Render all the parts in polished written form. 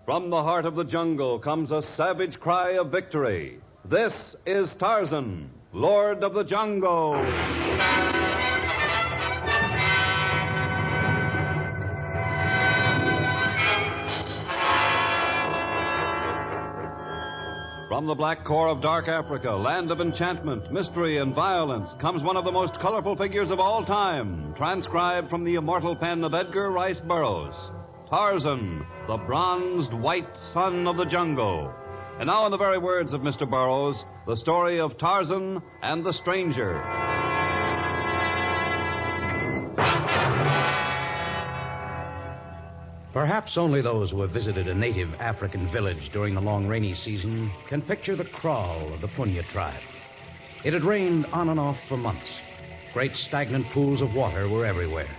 From the heart of the jungle comes a savage cry of victory. This is Tarzan, Lord of the Jungle. From the black core of dark Africa, land of enchantment, mystery, and violence, comes one of the most colorful figures of all time, transcribed from the immortal pen of Edgar Rice Burroughs. Tarzan, the bronzed white son of the jungle. And now, in the very words of Mr. Burroughs, the story of Tarzan and the Stranger. Perhaps only those who have visited a native African village during the long rainy season can picture the crawl of the Punya tribe. It had rained on and off for months. Great stagnant pools of water were everywhere.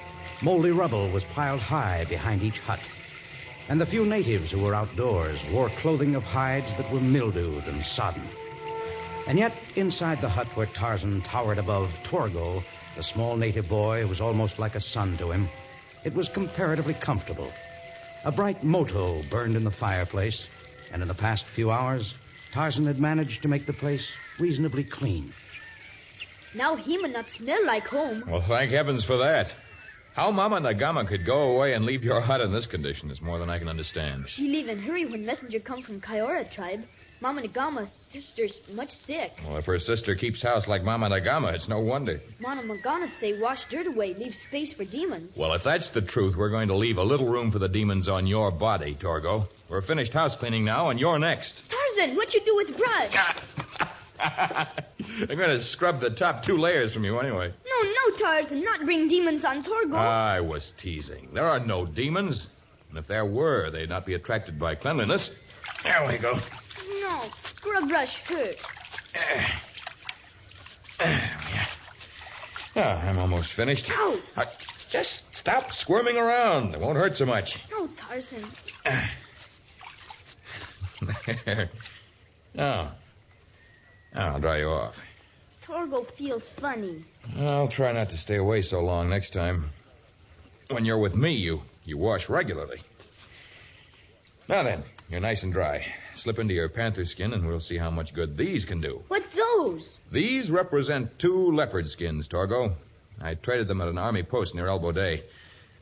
Moldy rubble was piled high behind each hut. And the few natives who were outdoors wore clothing of hides that were mildewed and sodden. And yet, inside the hut where Tarzan towered above Torgo, the small native boy who was almost like a son to him, it was comparatively comfortable. A bright moto burned in the fireplace, and in the past few hours, Tarzan had managed to make the place reasonably clean. Now he may not smell like home. Well, thank heavens for that. How Mama Nagama could go away and leave your hut in this condition is more than I can understand. She leave in hurry when messenger come from Kaiora tribe. Mama Nagama's sister's much sick. Well, if her sister keeps house like Mama Nagama, it's no wonder. Mama Nagama say wash dirt away, leave space for demons. Well, if that's the truth, we're going to leave a little room for the demons on your body, Torgo. We're finished house cleaning now, and you're next. Tarzan, what you do with brush? I'm going to scrub the top 2 layers from you anyway. No, Tarzan, not bring demons on Torgo. I was teasing. There are no demons. And if there were, they'd not be attracted by cleanliness. There we go. No, scrub brush hurt. I'm almost finished. Ow! Just stop squirming around. It won't hurt so much. No, Tarzan. There. Now, I'll dry you off. Torgo feel funny. I'll try not to stay away so long next time. When you're with me, you wash regularly. Now then, you're nice and dry. Slip into your panther skin, and we'll see how much good these can do. What's those? These represent 2 leopard skins, Torgo. I traded them at an army post near Elbow Day.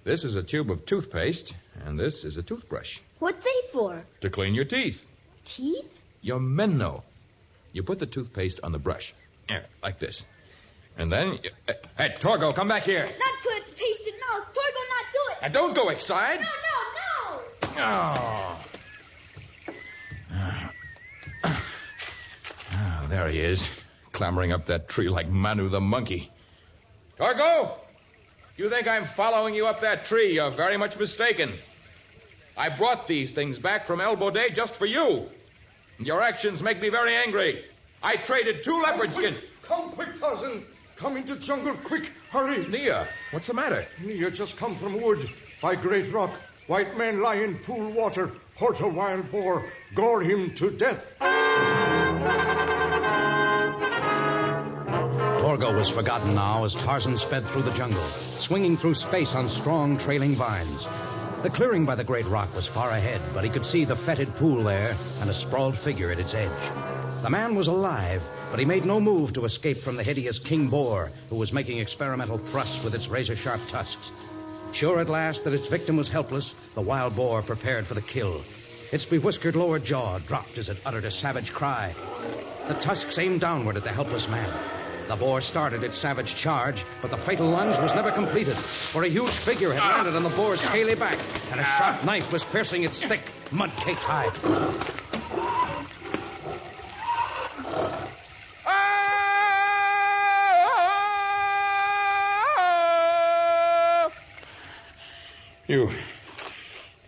This is a tube of toothpaste, and this is a toothbrush. What they for? To clean your teeth. Teeth? Your men know. You put the toothpaste on the brush. Here, like this. And then... Hey, Torgo, come back here. Not put the paste in mouth. Torgo not do it. Now, don't go inside. No. Oh, there he is, clambering up that tree like Manu the monkey. Torgo! You think I'm following you up that tree? You're very much mistaken. I brought these things back from Elbow Day just for you. Your actions make me very angry. I traded 2 leopard skins. Come quick, Tarzan. Come into jungle, quick. Hurry. Nia, what's the matter? Nia just come from wood. By great rock. White man lie in pool water. Hurt a wild boar. Gore him to death. Torgo was forgotten now as Tarzan sped through the jungle, swinging through space on strong, trailing vines. The clearing by the great rock was far ahead, but he could see the fetid pool there and a sprawled figure at its edge. The man was alive, but he made no move to escape from the hideous king boar, who was making experimental thrusts with its razor-sharp tusks. Sure at last that its victim was helpless, the wild boar prepared for the kill. Its bewhiskered lower jaw dropped as it uttered a savage cry. The tusks aimed downward at the helpless man. The boar started its savage charge, but the fatal lunge was never completed, for a huge figure had landed on the boar's scaly back, and a sharp knife was piercing its thick, mud-caked hide. You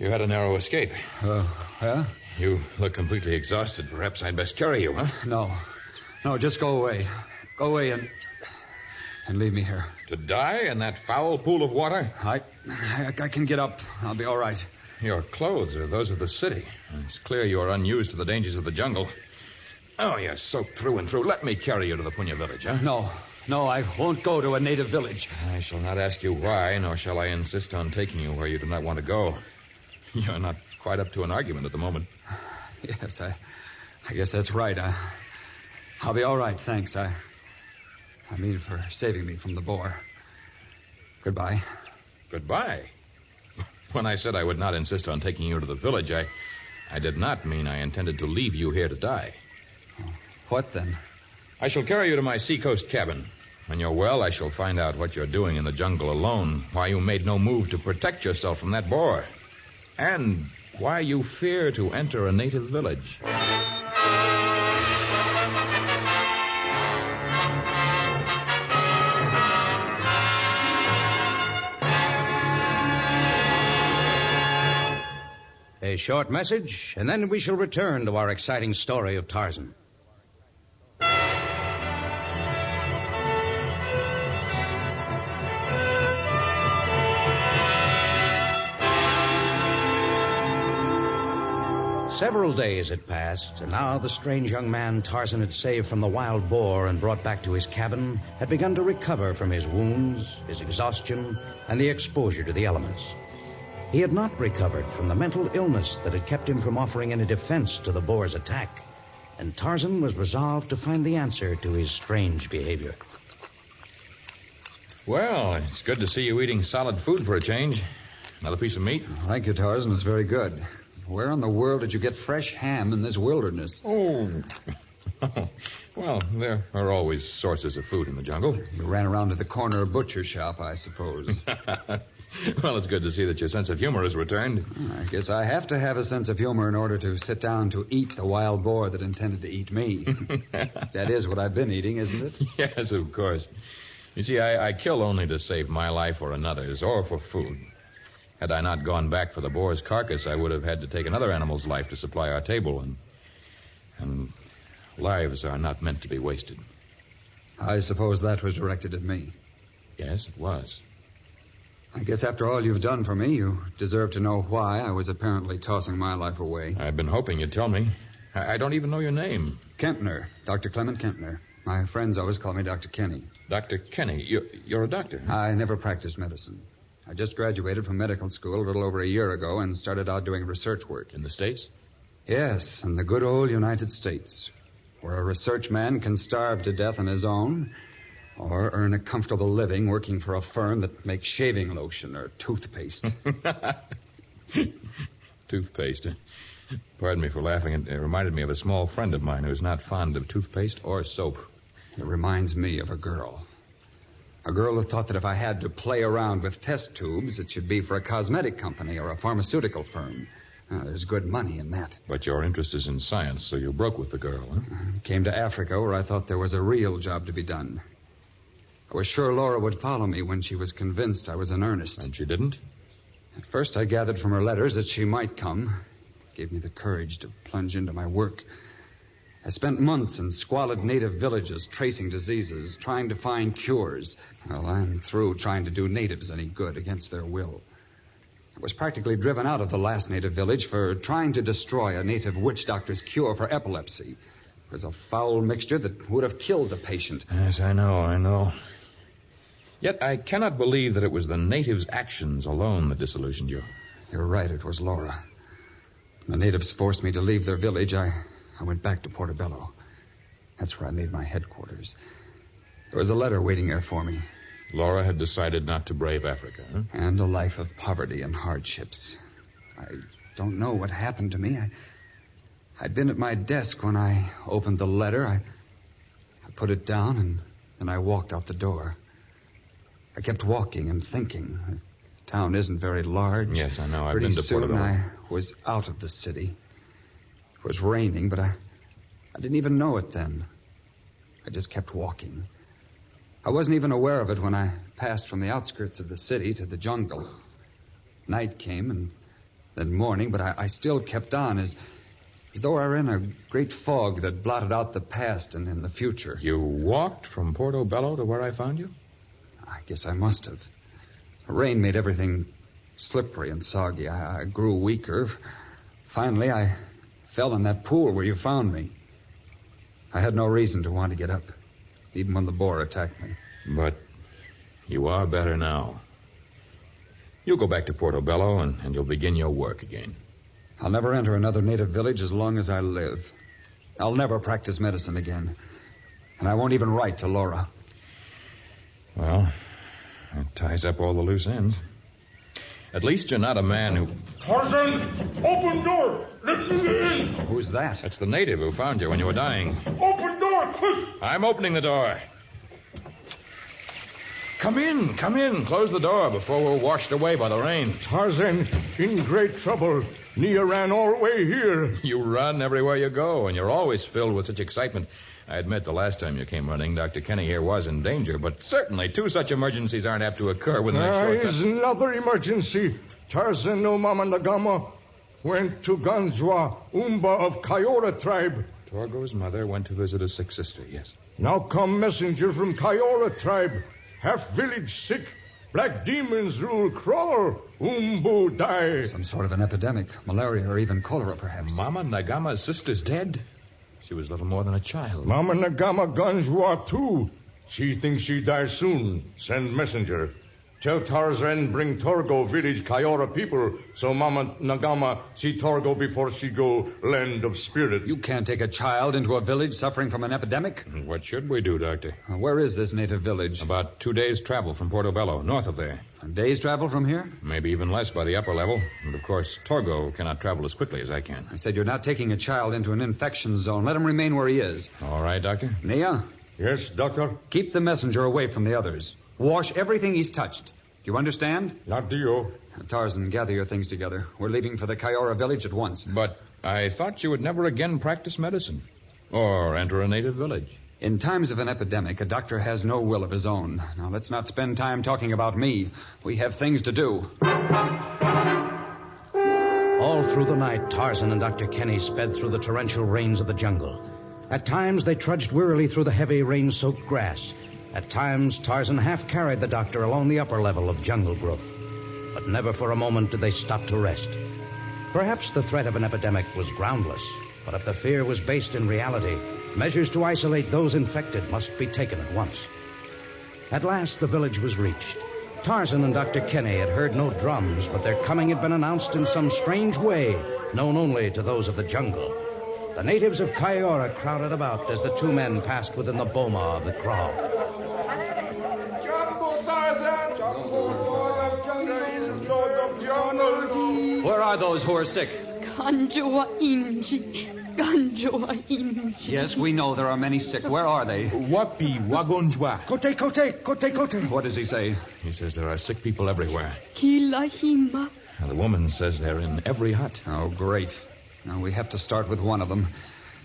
had a narrow escape. Yeah? You look completely exhausted. Perhaps I'd best carry you, huh? No, just go away. Go away and leave me here. To die in that foul pool of water? I can get up. I'll be all right. Your clothes are those of the city. It's clear you are unused to the dangers of the jungle. Oh, you're soaked through and through. Let me carry you to the Punya village, huh? No, I won't go to a native village. I shall not ask you why, nor shall I insist on taking you where you do not want to go. You're not quite up to an argument at the moment. Yes, I guess that's right. I'll be all right, thanks. I mean for saving me from the boar. Goodbye. Goodbye? When I said I would not insist on taking you to the village, I did not mean I intended to leave you here to die. What then? I shall carry you to my seacoast cabin. When you're well, I shall find out what you're doing in the jungle alone, why you made no move to protect yourself from that boar, and why you fear to enter a native village. A short message, and then we shall return to our exciting story of Tarzan. Several days had passed, and now the strange young man Tarzan had saved from the wild boar and brought back to his cabin had begun to recover from his wounds, his exhaustion, and the exposure to the elements. He had not recovered from the mental illness that had kept him from offering any defense to the boar's attack, and Tarzan was resolved to find the answer to his strange behavior. Well, it's good to see you eating solid food for a change. Another piece of meat? Thank you, Tarzan. It's very good. Where in the world did you get fresh ham in this wilderness? Oh. Well, there are always sources of food in the jungle. You ran around to the corner butcher shop, I suppose. Well, it's good to see that your sense of humor has returned. I guess I have to have a sense of humor in order to sit down to eat the wild boar that intended to eat me. That is what I've been eating, isn't it? Yes, of course. You see, I kill only to save my life or another's, or for food. Had I not gone back for the boar's carcass, I would have had to take another animal's life to supply our table, and lives are not meant to be wasted. I suppose that was directed at me. Yes, it was. I guess after all you've done for me, you deserve to know why I was apparently tossing my life away. I've been hoping you'd tell me. I don't even know your name. Kempner, Dr. Clement Kempner. My friends always call me Dr. Kenny. Dr. Kenny, you're a doctor? I never practiced medicine. I just graduated from medical school a little over a year ago and started out doing research work. In the States? Yes, in the good old United States, where a research man can starve to death on his own or earn a comfortable living working for a firm that makes shaving lotion or toothpaste. Toothpaste. Pardon me for laughing. It reminded me of a small friend of mine who's not fond of toothpaste or soap. It reminds me of a girl. A girl who thought that if I had to play around with test tubes, it should be for a cosmetic company or a pharmaceutical firm. There's good money in that. But your interest is in science, so you broke with the girl, huh? Came to Africa where I thought there was a real job to be done. I was sure Laura would follow me when she was convinced I was in earnest. And she didn't? At first I gathered from her letters that she might come. It gave me the courage to plunge into my work. I spent months in squalid native villages tracing diseases, trying to find cures. Well, I'm through trying to do natives any good against their will. I was practically driven out of the last native village for trying to destroy a native witch doctor's cure for epilepsy. It was a foul mixture that would have killed the patient. Yes, I know. Yet I cannot believe that it was the natives' actions alone that disillusioned you. You're right, it was Laura. The natives forced me to leave their village. I went back to Portobello. That's where I made my headquarters. There was a letter waiting there for me. Laura had decided not to brave Africa, huh? And a life of poverty and hardships. I don't know what happened to me. I'd been at my desk when I opened the letter. I put it down, and then I walked out the door. I kept walking and thinking. The town isn't very large. Yes, I know. I've Pretty been to soon Portobello. I was out of the city. It was raining, but I didn't even know it then. I just kept walking. I wasn't even aware of it when I passed from the outskirts of the city to the jungle. Night came, and then morning, but I still kept on as though I were in a great fog that blotted out the past and the future. You walked from Portobello to where I found you? I guess I must have. The rain made everything slippery and soggy. I grew weaker. Finally, I fell in that pool where you found me. I had no reason to want to get up, even when the boar attacked me. But you are better now. You'll go back to Portobello, and you'll begin your work again. I'll never enter another native village as long as I live. I'll never practice medicine again. And I won't even write to Laura. Well, that ties up all the loose ends. At least you're not a man who... Tarzan, open door. Let me in. Who's that? That's the native who found you when you were dying. Open door, quick. I'm opening the door. Come in. Close the door before we're washed away by the rain. Tarzan, in great trouble. Nia ran all the way here. You run everywhere you go, and you're always filled with such excitement. I admit the last time you came running, Dr. Kenny here was in danger, but certainly two such emergencies aren't apt to occur within a short time. There's another emergency. Tarzan no Mama Nagama went to Ganjwa, Umba of Kayora tribe. Torgo's mother went to visit a sick sister, yes. Now come messenger from Kayora tribe. Half village sick. Black demons rule crawl. Umbu die. Some sort of an epidemic. Malaria or even cholera, perhaps. Mama Nagama's sister's dead? She was little more than a child. Mama Nagama Ganjwa too. She thinks she dies soon. Send messenger. Tell Tarzan bring Torgo village Kayora people so Mama Nagama see Torgo before she go land of spirit. You can't take a child into a village suffering from an epidemic. What should we do, Doctor? Where is this native village? About 2 days' travel from Portobello, north of there. A day's travel from here? Maybe even less by the upper level. And, of course, Torgo cannot travel as quickly as I can. I said you're not taking a child into an infection zone. Let him remain where he is. All right, Doctor. Nia? Yes, doctor? Keep the messenger away from the others. Wash everything he's touched. Do you understand? Not Dio. Tarzan, gather your things together. We're leaving for the Kayora village at once. But I thought you would never again practice medicine. Or enter a native village. In times of an epidemic, a doctor has no will of his own. Now, let's not spend time talking about me. We have things to do. All through the night, Tarzan and Dr. Kenny sped through the torrential rains of the jungle. At times, they trudged wearily through the heavy, rain-soaked grass. At times, Tarzan half-carried the doctor along the upper level of jungle growth. But never for a moment did they stop to rest. Perhaps the threat of an epidemic was groundless, but if the fear was based in reality, measures to isolate those infected must be taken at once. At last, the village was reached. Tarzan and Dr. Kenny had heard no drums, but their coming had been announced in some strange way, known only to those of the jungle. The natives of Kayora crowded about as the two men passed within the boma of the kraal. Jungle Tarzan! Jungle Lord of Jungles! Lord of Jungles! Where are those who are sick? Ganjwa Inji. Yes, we know there are many sick. Where are they? Wapi Wagonjwa. Kote. What does he say? He says there are sick people everywhere. Kilahima. And the woman says they're in every hut. Oh, great. Now, we have to start with one of them.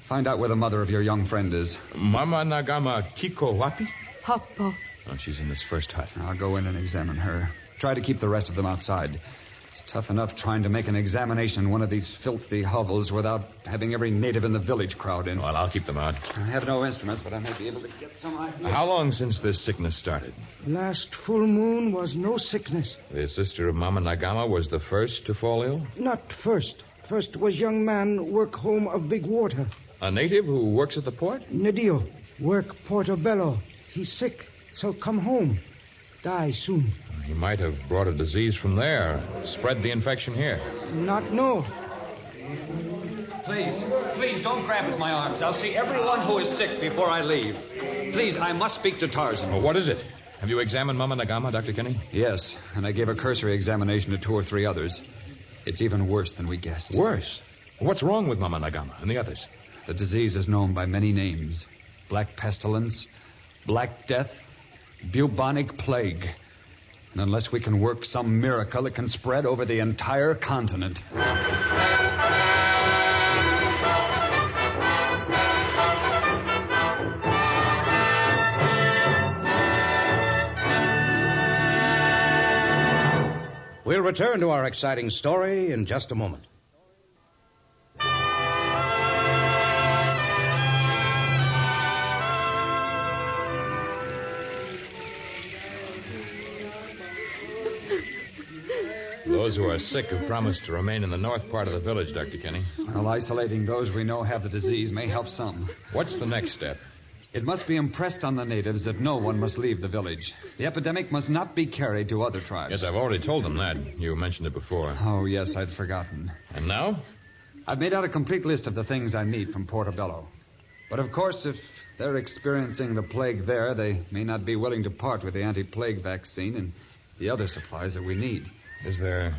Find out where the mother of your young friend is. Mama Nagama Kiko Wapi? Papa. Oh, she's in this first hut. I'll go in and examine her. Try to keep the rest of them outside. It's tough enough trying to make an examination in one of these filthy hovels without having every native in the village crowd in. Well, I'll keep them out. I have no instruments, but I may be able to get some idea. How long since this sickness started? Last full moon was no sickness. The sister of Mama Nagama was the first to fall ill? Not first. First was young man work home of big water. A native who works at the port? Nedio work Portobello. He's sick, so come home. Die soon. He might have brought a disease from there. Spread the infection here. Not know. Please don't grab at my arms. I'll see everyone who is sick before I leave. Please, I must speak to Tarzan. Well, what is it? Have you examined Mama Nagama, Dr. Kenny? Yes, and I gave a cursory examination to 2 or 3 others. It's even worse than we guessed. Worse? What's wrong with Mama Nagama and the others? The disease is known by many names. Black pestilence, Black Death, bubonic plague. And unless we can work some miracle, it can spread over the entire continent. We'll return to our exciting story in just a moment. Those who are sick have promised to remain in the north part of the village, Dr. Kenny. Well, isolating those we know have the disease may help some. What's the next step? It must be impressed on the natives that no one must leave the village. The epidemic must not be carried to other tribes. Yes, I've already told them that. You mentioned it before. Oh, yes, I'd forgotten. And now? I've made out a complete list of the things I need from Portobello. But of course, if they're experiencing the plague there, they may not be willing to part with the anti-plague vaccine and the other supplies that we need. Is there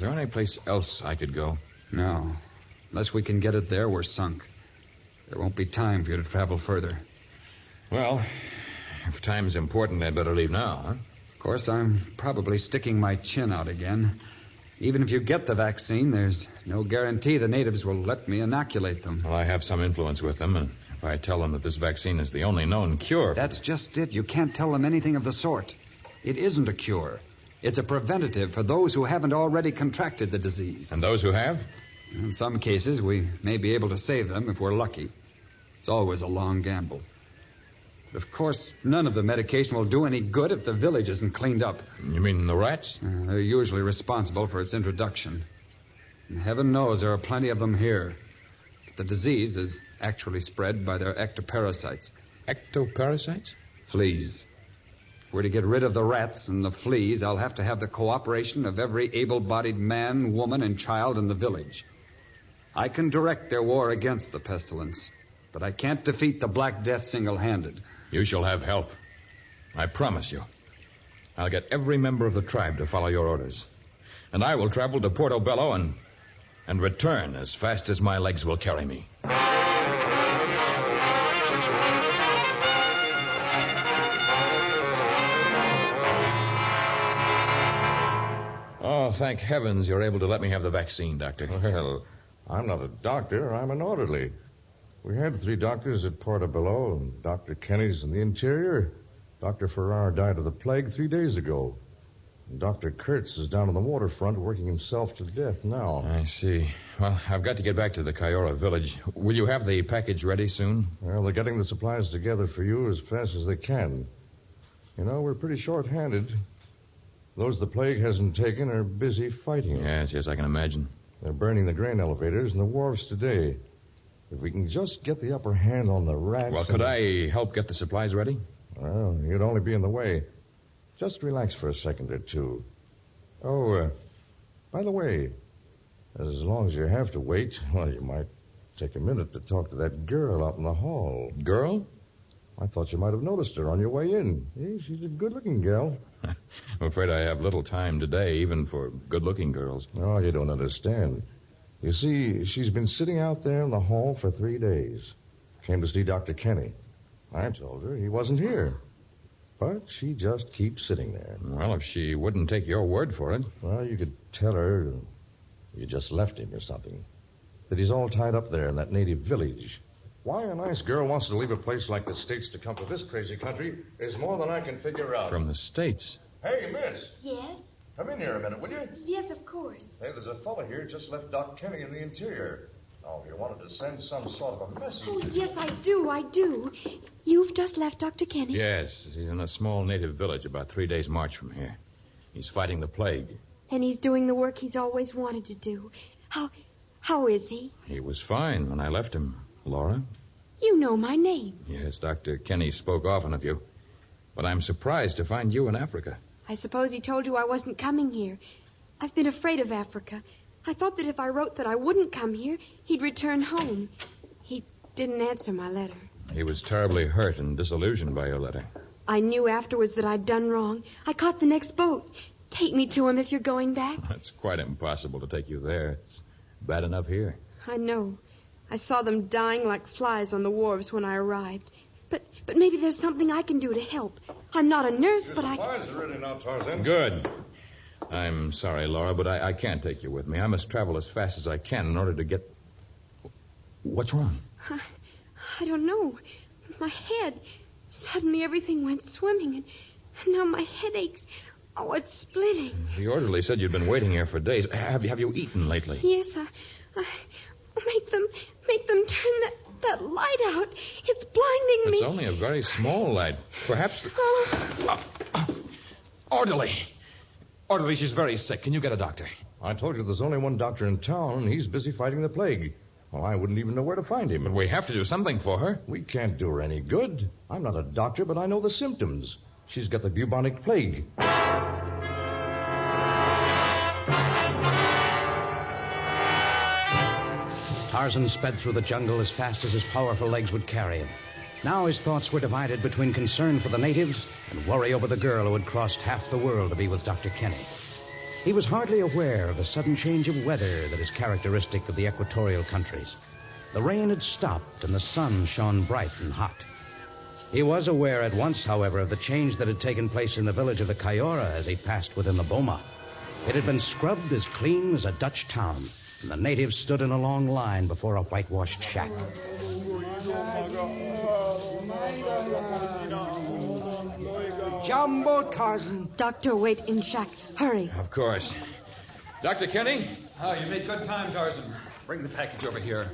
any place else I could go? No. Unless we can get it there, we're sunk. There won't be time for you to travel further. Well, if time's important, I'd better leave now, huh? Of course, I'm probably sticking my chin out again. Even if you get the vaccine, there's no guarantee the natives will let me inoculate them. Well, I have some influence with them, and if I tell them that this vaccine is the only known cure... That's just it. You can't tell them anything of the sort. It isn't a cure. It's a preventative for those who haven't already contracted the disease. And those who have? In some cases, we may be able to save them if we're lucky. It's always a long gamble. But of course, none of the medication will do any good if the village isn't cleaned up. You mean the rats? They're usually responsible for its introduction. And heaven knows there are plenty of them here. But the disease is actually spread by their ectoparasites. Ectoparasites? Fleas. If we're to get rid of the rats and the fleas, I'll have to have the cooperation of every able-bodied man, woman, and child in the village. I can direct their war against the pestilence, but I can't defeat the Black Death single-handed. You shall have help. I promise you. I'll get every member of the tribe to follow your orders. And I will travel to Portobello and return as fast as my legs will carry me. Oh, thank heavens you're able to let me have the vaccine, Doctor. Well, I'm not a doctor. I'm an orderly. We had 3 doctors at Portobello, and Dr. Kenny's in the interior. Dr. Farrar died of the plague 3 days ago. And Dr. Kurtz is down on the waterfront working himself to death now. I see. Well, I've got to get back to the Kayora village. Will you have the package ready soon? Well, they're getting the supplies together for you as fast as they can. You know, we're pretty short-handed. Those the plague hasn't taken are busy fighting it. Yes, I can imagine. They're burning the grain elevators and the wharves today. If we can just get the upper hand on the rats... Well, could I help get the supplies ready? Well, you'd only be in the way. Just relax for a second or two. Oh, by the way, as long as you have to wait, well, you might take a minute to talk to that girl out in the hall. Girl? I thought you might have noticed her on your way in. Hey, she's a good-looking girl. I'm afraid I have little time today, even for good-looking girls. Oh, you don't understand. You see, she's been sitting out there in the hall for 3 days. Came to see Dr. Kenny. I told her he wasn't here. But she just keeps sitting there. Well, if she wouldn't take your word for it. Well, you could tell her you just left him or something. That he's all tied up there in that native village. Why a nice girl wants to leave a place like the States to come to this crazy country is more than I can figure out. From the States? Hey, miss. Yes? Come in here a minute, will you? Yes, of course. Hey, there's a fellow here just left Doc Kenny in the interior. Now, if you wanted to send some sort of a message... Oh, yes, I do. You've just left Dr. Kenny? Yes, he's in a small native village about 3 days' march from here. He's fighting the plague. And he's doing the work he's always wanted to do. How is he? He was fine when I left him, Laura. You know my name. Yes, Dr. Kenny spoke often of you. But I'm surprised to find you in Africa. I suppose he told you I wasn't coming here. I've been afraid of Africa. I thought that if I wrote that I wouldn't come here, he'd return home. He didn't answer my letter. He was terribly hurt and disillusioned by your letter. I knew afterwards that I'd done wrong. I caught the next boat. Take me to him if you're going back. It's quite impossible to take you there. It's bad enough here. I know. I saw them dying like flies on the wharves when I arrived. But maybe there's something I can do to help. I'm not a nurse, but I... Your supplies are ready now, Tarzan. Good. I'm sorry, Laura, but I can't take you with me. I must travel as fast as I can in order to get... What's wrong? I don't know. My head. Suddenly everything went swimming, and now my head aches. Oh, it's splitting. The orderly said you'd been waiting here for days. Have you eaten lately? Yes, I make them turn that light out. It's blinding me. It's only a very small light. Perhaps... Orderly, she's very sick. Can you get a doctor? I told you there's only one doctor in town, and he's busy fighting the plague. Well, I wouldn't even know where to find him. But we have to do something for her. We can't do her any good. I'm not a doctor, but I know the symptoms. She's got the bubonic plague. Tarzan sped through the jungle as fast as his powerful legs would carry him. Now his thoughts were divided between concern for the natives and worry over the girl who had crossed half the world to be with Dr. Kenny. He was hardly aware of the sudden change of weather that is characteristic of the equatorial countries. The rain had stopped and the sun shone bright and hot. He was aware at once, however, of the change that had taken place in the village of the Kayora as he passed within the boma. It had been scrubbed as clean as a Dutch town, and the natives stood in a long line before a whitewashed shack. Jumbo, Tarzan. Doctor, wait in shack. Hurry. Of course. Dr. Kenny? Oh, you made good time, Tarzan. Bring the package over here.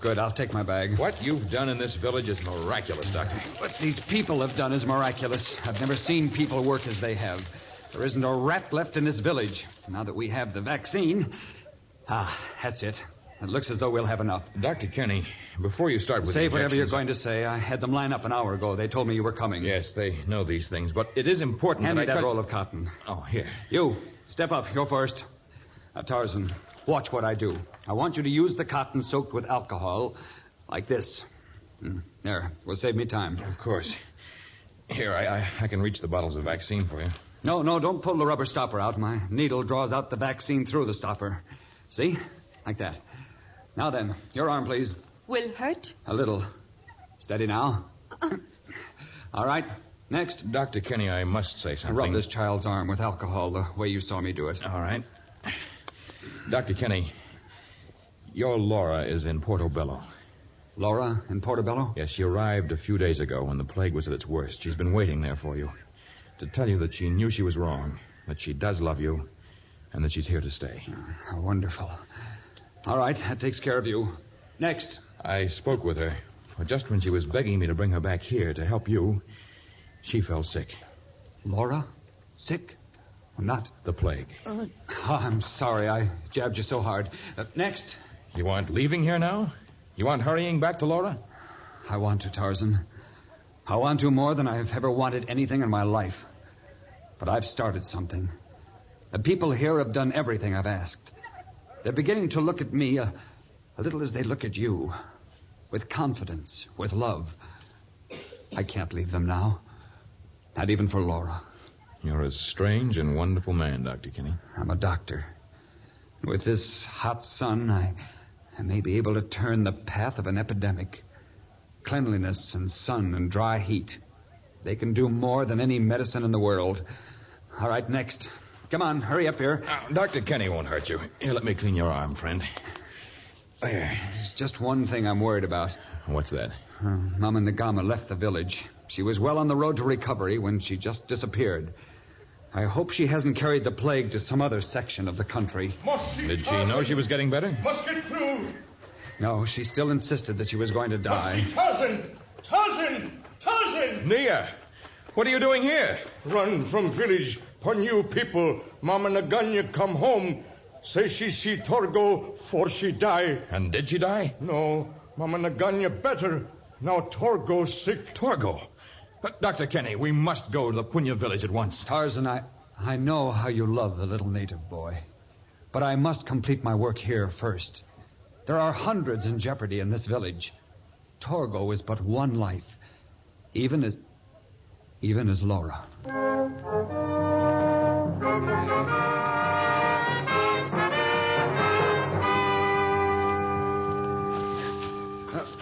Good, I'll take my bag. What you've done in this village is miraculous, Doctor. What these people have done is miraculous. I've never seen people work as they have. There isn't a rat left in this village. Now that we have the vaccine... that's it. It looks as though we'll have enough. Dr. Kenny, before you start with Say the whatever you're injections- going to say. I had them line up an hour ago. They told me you were coming. Yes, they know these things, but it is important Hand me that that roll of cotton. Oh, here. You, step up. You're first. Now, Tarzan, watch what I do. I want you to use the cotton soaked with alcohol like this. There, will save me time. Of course. Here, I can reach the bottles of vaccine for you. No, don't pull the rubber stopper out. My needle draws out the vaccine through the stopper. See? Like that. Now then, your arm, please. Will hurt? A little. Steady now. All right. Next. Dr. Kenny, I must say something. Rub this child's arm with alcohol the way you saw me do it. All right. Dr. Kenny, your Laura is in Portobello. Laura in Portobello? Yes, she arrived a few days ago when the plague was at its worst. She's been waiting there for you to tell you that she knew she was wrong, that she does love you, and that she's here to stay. Oh, wonderful. All right, that takes care of you. Next. I spoke with her. Just when she was begging me to bring her back here to help you, she fell sick. Laura? Sick? Or not? The plague. Oh, I'm sorry I jabbed you so hard. Next. You want leaving here now? You want hurrying back to Laura? I want to, Tarzan. I want to more than I've ever wanted anything in my life. But I've started something. The people here have done everything I've asked. They're beginning to look at me a little as they look at you. With confidence, with love. I can't leave them now. Not even for Laura. You're a strange and wonderful man, Dr. Kenny. I'm a doctor. With this hot sun, I may be able to turn the path of an epidemic. Cleanliness and sun and dry heat. They can do more than any medicine in the world. All right, next. Come on, hurry up here. Dr. Kenny won't hurt you. Here, let me clean your arm, friend. There. There's just one thing I'm worried about. What's that? Mama Nagama left the village. She was well on the road to recovery when she just disappeared. I hope she hasn't carried the plague to some other section of the country. Did she know she was getting better? Must get through. No, she still insisted that she was going to die. Tarzan! Tarzan! Tarzan! Nia, what are you doing here? Run from village. For new people. Mama Naganya come home. Say she see Torgo for she die. And did she die? No. Mama Naganya better. Now Torgo sick. Torgo? Dr. Kenny, we must go to the Punya village at once. Tarzan, I know how you love the little native boy. But I must complete my work here first. There are hundreds in jeopardy in this village. Torgo is but one life. Even as Laura.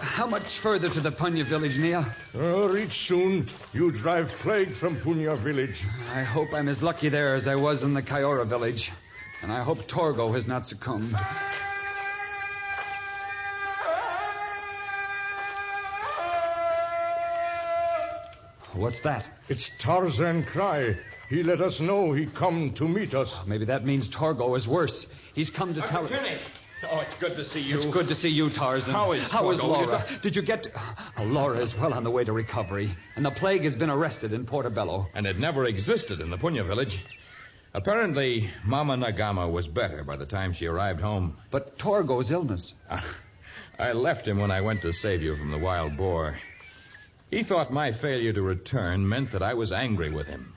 How much further to the Punya village, Nia? Reach soon. You drive plague from Punya village. I hope I'm as lucky there as I was in the Kayora village. And I hope Torgo has not succumbed. What's that? It's Tarzan cry. He let us know he come to meet us. Maybe that means Torgo is worse. He's come to tell... Dr. Kenny! Oh, it's good to see you. It's good to see you, Tarzan. How is Laura? Did you get... Laura is well on the way to recovery. And the plague has been arrested in Portobello. And it never existed in the Punya village. Apparently, Mama Nagama was better by the time she arrived home. But Torgo's illness... I left him when I went to save you from the wild boar. He thought my failure to return meant that I was angry with him.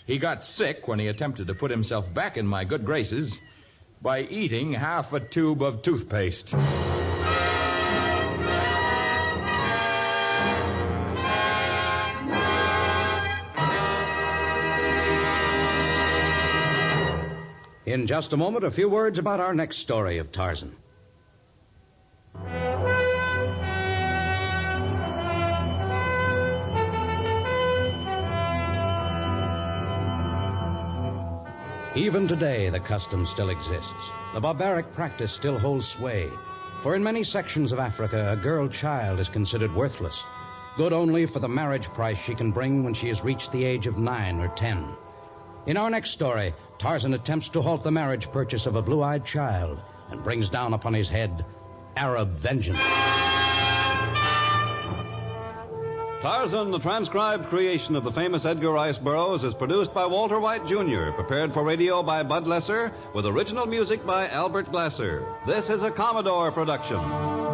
He got sick when he attempted to put himself back in my good graces by eating half a tube of toothpaste. In just a moment, a few words about our next story of Tarzan. Even today, the custom still exists. The barbaric practice still holds sway. For in many sections of Africa, a girl child is considered worthless, good only for the marriage price she can bring when she has reached the age of 9 or 10. In our next story, Tarzan attempts to halt the marriage purchase of a blue-eyed child and brings down upon his head Arab vengeance. Tarzan, the transcribed creation of the famous Edgar Rice Burroughs, is produced by Walter White, Jr., prepared for radio by Bud Lesser, with original music by Albert Glasser. This is a Commodore production.